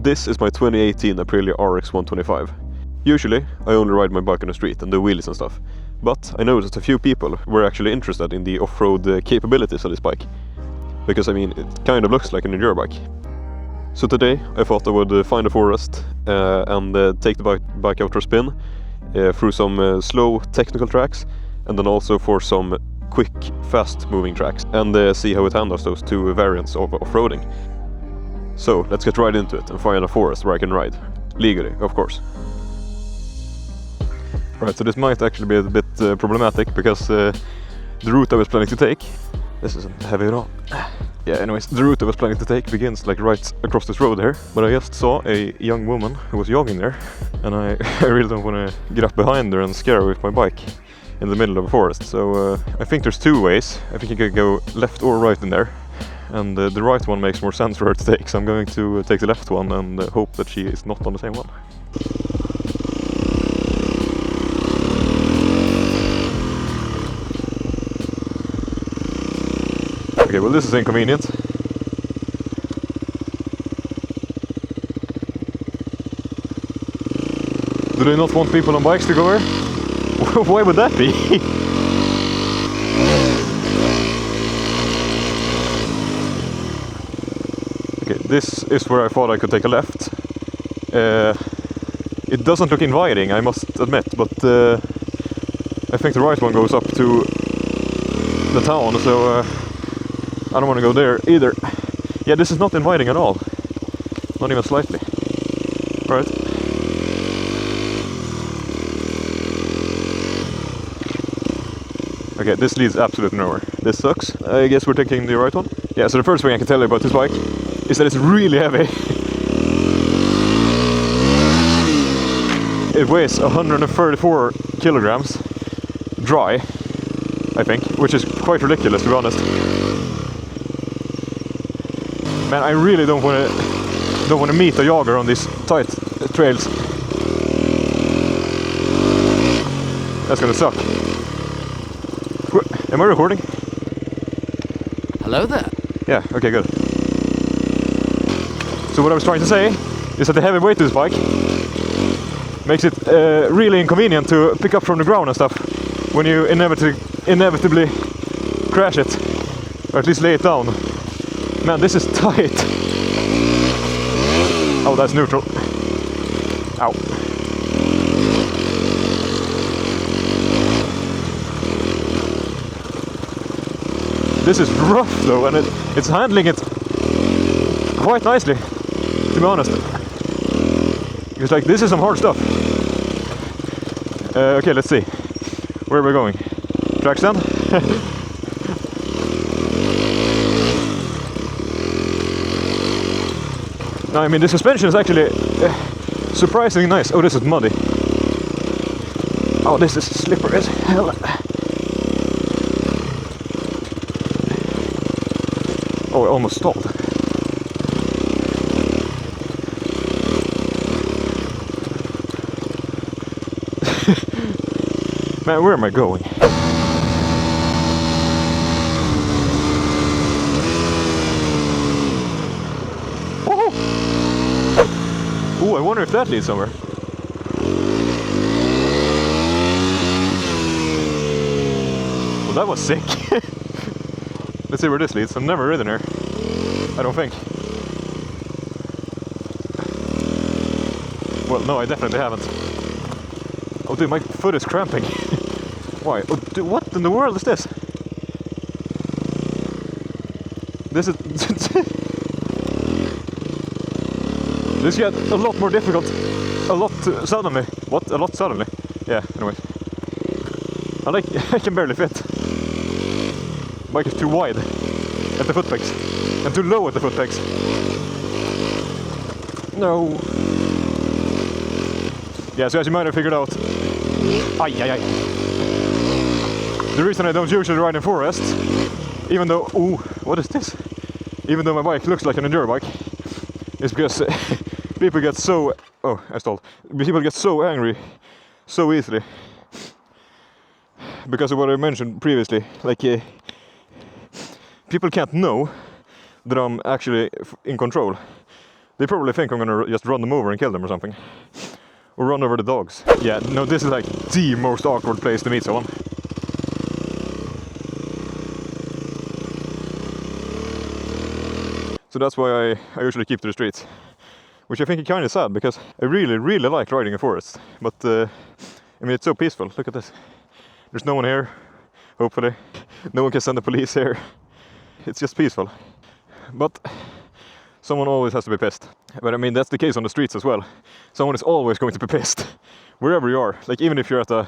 This is my 2018 Aprilia Rx125. Usually, I only ride my bike on the street and do wheelies and stuff, but I noticed a few people were actually interested in the off-road capabilities of this bike. Because I mean, it kind of looks like an enduro bike. So today, I thought I would find a forest and take the bike out for a spin through some slow technical tracks, and then also for some quick, fast-moving tracks, and see how it handles those two variants of off-roading. So let's get right into it and find a forest where I can ride. Legally, of course. Right, so this might actually be a bit problematic because the route I was planning to take... This isn't heavy at all. Yeah, anyways, the route I was planning to take begins like right across this road here. But I just saw a young woman who was jogging there, and I really don't want to get up behind her and scare her with my bike in the middle of a forest. So I think there's two ways. I think you could go left or right in there. And the right one makes more sense for her to take, so I'm going to take the left one and hope that she is not on the same one. Okay, well this is inconvenient. Do they not want people on bikes to go here? Why would that be? Okay, this is where I thought I could take a left. It doesn't look inviting, I must admit, but I think the right one goes up to the town, so I don't want to go there either. Yeah, this is not inviting at all. Not even slightly. Right. Okay, this leads absolutely nowhere. This sucks. I guess we're taking the right one. Yeah, so the first thing I can tell you about this bike is that it's really heavy. It weighs 134 kilograms dry, I think, which is quite ridiculous to be honest. Man, I really don't want to meet a jogger on these tight trails. That's gonna suck. Am I recording? Hello there. Yeah, okay, good. So what I was trying to say is that the heavy weight of this bike makes it really inconvenient to pick up from the ground and stuff when you inevitably crash it, or at least lay it down. Man, this is tight. Oh, that's neutral. Ow. This is rough though, and it's handling it quite nicely, to be honest. Because like, this is some hard stuff. Okay, let's see. Where are we going? Track stand? No, I mean, the suspension is actually surprisingly nice. Oh, this is muddy. Oh, this is slippery as hell. Oh, I almost stalled. Man, where am I going? Oh, I wonder if that leads somewhere. Well, that was sick. Let's see where this leads. I've never ridden here. I don't think. Well, no, I definitely haven't. Oh, dude, my foot is cramping. Why? Oh, dude, what in the world is this? This is... This got a lot more difficult. A lot suddenly. What? A lot suddenly? Yeah, anyway. I can barely fit. Bike is too wide at the foot pegs and too low at the foot pegs. No. Yeah, so as you might have figured out, the reason I don't usually ride in forests, even though, ooh, what is this? Even though my bike looks like an enduro bike, is because people get so, oh, I stalled. People get so angry so easily because of what I mentioned previously. Like, people can't know that I'm actually in control. They probably think I'm gonna just run them over and kill them or something. Or run over the dogs. Yeah, no, this is like the most awkward place to meet someone. So that's why I usually keep to the streets. Which I think is kind of sad, because I really like riding in forests. But, I mean, it's so peaceful. Look at this. There's no one here, hopefully. No one can send the police here. It's just peaceful. But someone always has to be pissed. But I mean, that's the case on the streets as well. Someone is always going to be pissed. Wherever you are. Like, even if you're at a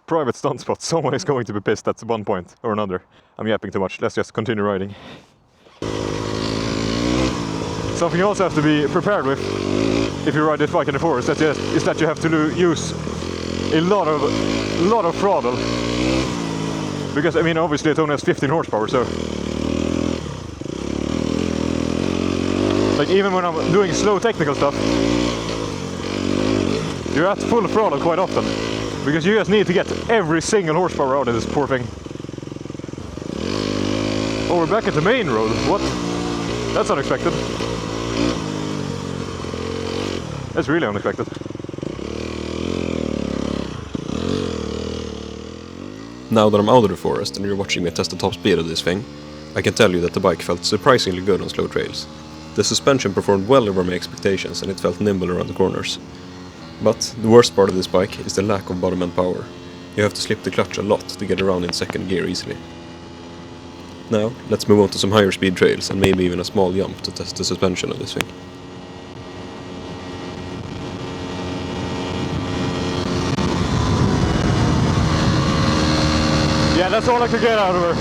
private stunt spot, someone is going to be pissed at one point or another. I'm yapping too much. Let's just continue riding. Something you also have to be prepared with if you ride this bike in the forest is that you have to use a lot of throttle. Because, I mean, obviously it only has 15 horsepower, so... Like, even when I'm doing slow technical stuff, you're at full throttle quite often. Because you just need to get every single horsepower out of this poor thing. Oh, we're back at the main road. What? That's unexpected. That's really unexpected. Now that I'm out of the forest and you're watching me test the top speed of this thing, I can tell you that the bike felt surprisingly good on slow trails. The suspension performed well over my expectations and it felt nimble around the corners. But the worst part of this bike is the lack of bottom end power. You have to slip the clutch a lot to get around in second gear easily. Now, let's move on to some higher speed trails and maybe even a small jump to test the suspension of this thing. Yeah, that's all I could get out of her.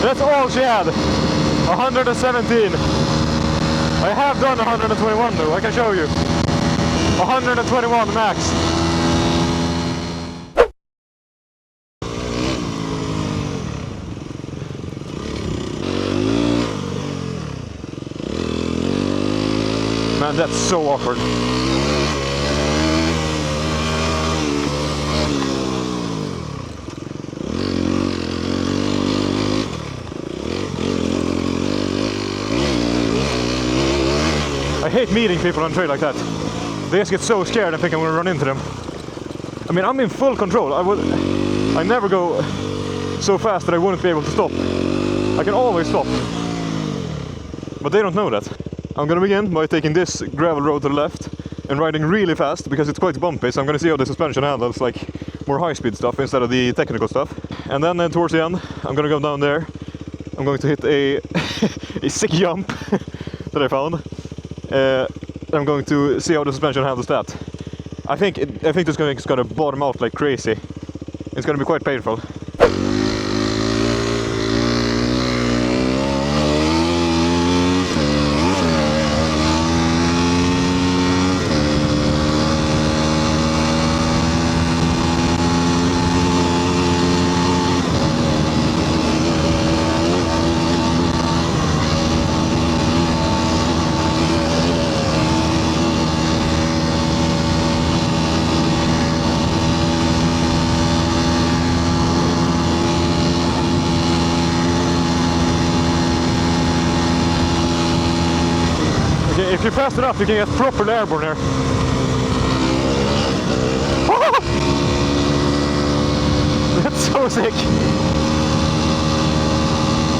That's all she had. 117. I have done 121 though, I can show you. 121 max. Man, that's so awkward. I hate meeting people on trail like that. They just get so scared and think I'm gonna run into them. I mean, I'm in full control. I never go so fast that I wouldn't be able to stop. I can always stop. But they don't know that. I'm gonna begin by taking this gravel road to the left and riding really fast because it's quite bumpy, so I'm gonna see how the suspension handles like more high-speed stuff instead of the technical stuff. And then towards the end, I'm gonna go down there. I'm going to hit a a sick jump that I found. I'm going to see how the suspension handles that. I think this thing is gonna bottom out like crazy. It's gonna be quite painful. If you're fast enough, you can get proper airborne here. That's so sick.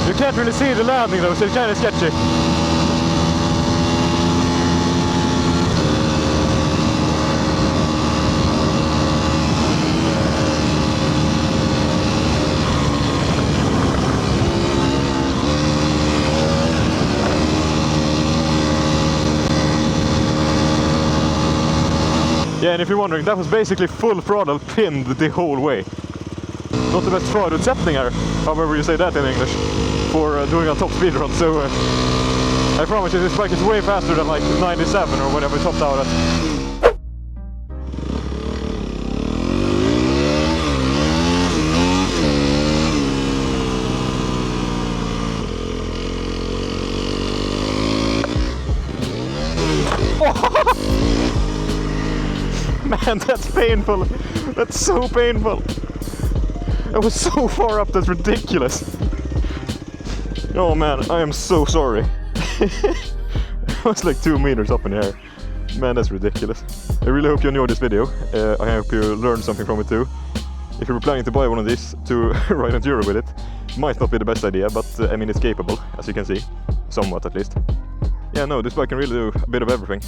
You can't really see the landing though, so it's kind of sketchy. Yeah, and if you're wondering, that was basically full throttle pinned the whole way. Not the best förutsättning här, however you say that in English, for doing a top speed run, so I promise you this bike is way faster than like 97 or whatever it topped out at. Man, that's painful. That's so painful. I was so far up, that's ridiculous. Oh man, I am so sorry. was like 2 meters up in the air. Man, that's ridiculous. I really hope you enjoyed this video. I hope you learned something from it too. If you were planning to buy one of these to ride enduro with it, might not be the best idea, but I mean it's capable, as you can see. Somewhat at least. Yeah, no, this bike can really do a bit of everything.